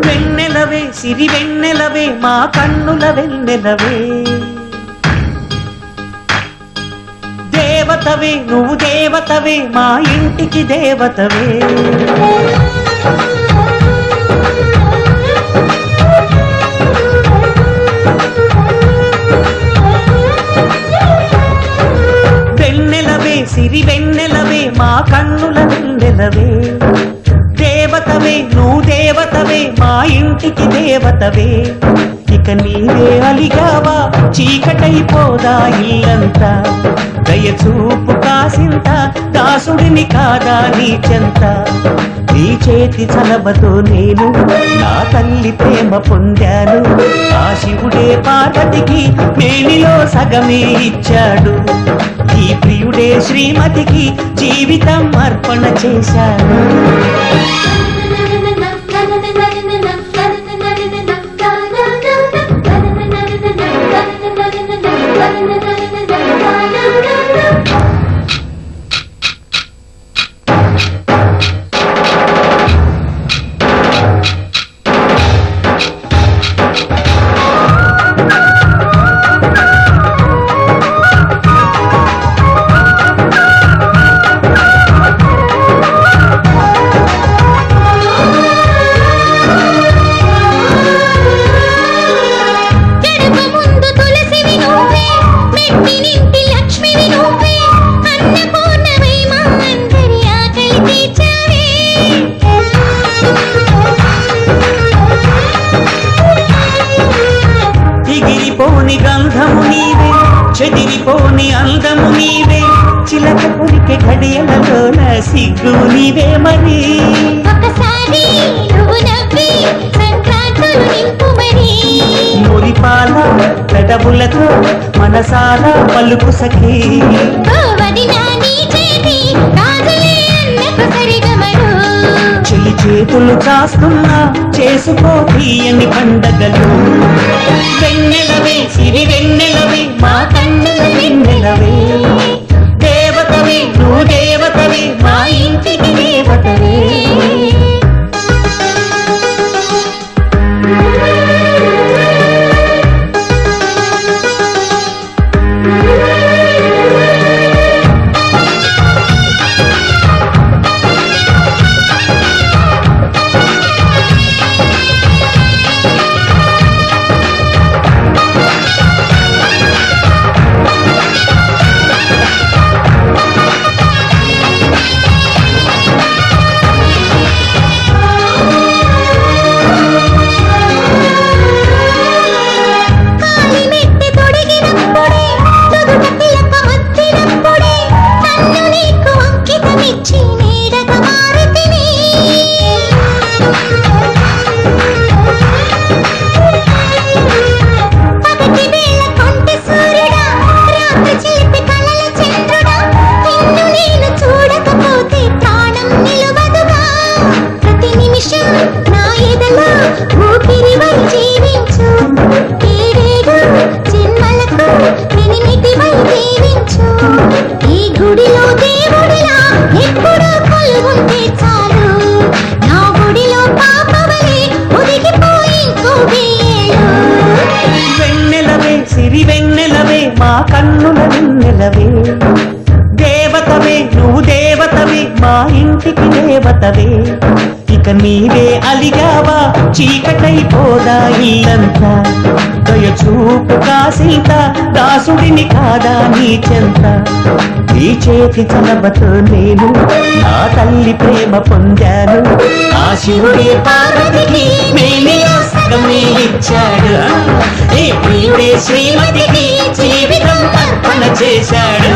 వెన్నెలవే సిరి వెన్నెలవే మా కన్నుల వెన్నెలవే దేవతవే నువ్వు దేవతవే మా ఇంటికి దేవతవే వెన్నెలవే సిరి వెన్నెలవే మా కన్నుల వెన్నెలవే దేవతవే నువ్వు దేవతవే మా ఇంటికి దేవతవే ఇక నీవే అలిగావా చీకటైపోదా ఇల్లంతా దయచూపు కాసింత దాసుడిని కాదా నీ చెంత నీ చేతి చలబతో నేను నా తల్లి ప్రేమ పొందాను ఆ శివుడే పార్వతికి మేనిలో సగమే ఇచ్చాడు ఈ ప్రియుడే శ్రీమతికి జీవితం అర్పణ చేశాడు ఎగిరిపోని గంధము నీవే చెదిరిపోని అందము నీవే చిలక పురికే ఘడియలలోన సిగ్గు నీవే మరి ఒకసారి నువ్వు నవ్వి సంక్రాంతులు నింపు మరి మురిపాల పెదవులతో మనసారా పలుకు సఖీ చెలి చేతులు కాస్తున్నా చేసుకో తీయని పండగలు వెన్నెలవే సిరి వెన్నెలవే మా కన్నుల వెన్నెలవే దేవతవే నువ్వు దేవతవే మా ఇంటికి దేవతవే మా కన్నుల వెన్నెలవే దేవతవే నువ్వు దేవతవే మా ఇంటికి దేవతవే ఇక నీవే అలిగావా చీకటైపోదా ఇల్లంతా దయచూపు కాసింత దాసుడిని కాదా నీ చెంత నీ చేతి చలబతో నేను నా తల్లి ప్రేమ పొందాను ఆ శివుడే పార్వతికి మేనిలో సగమే ఇచ్చాడు ఈ ప్రియుడే శ్రీమతికి జీవితం అర్పణ చేశాడు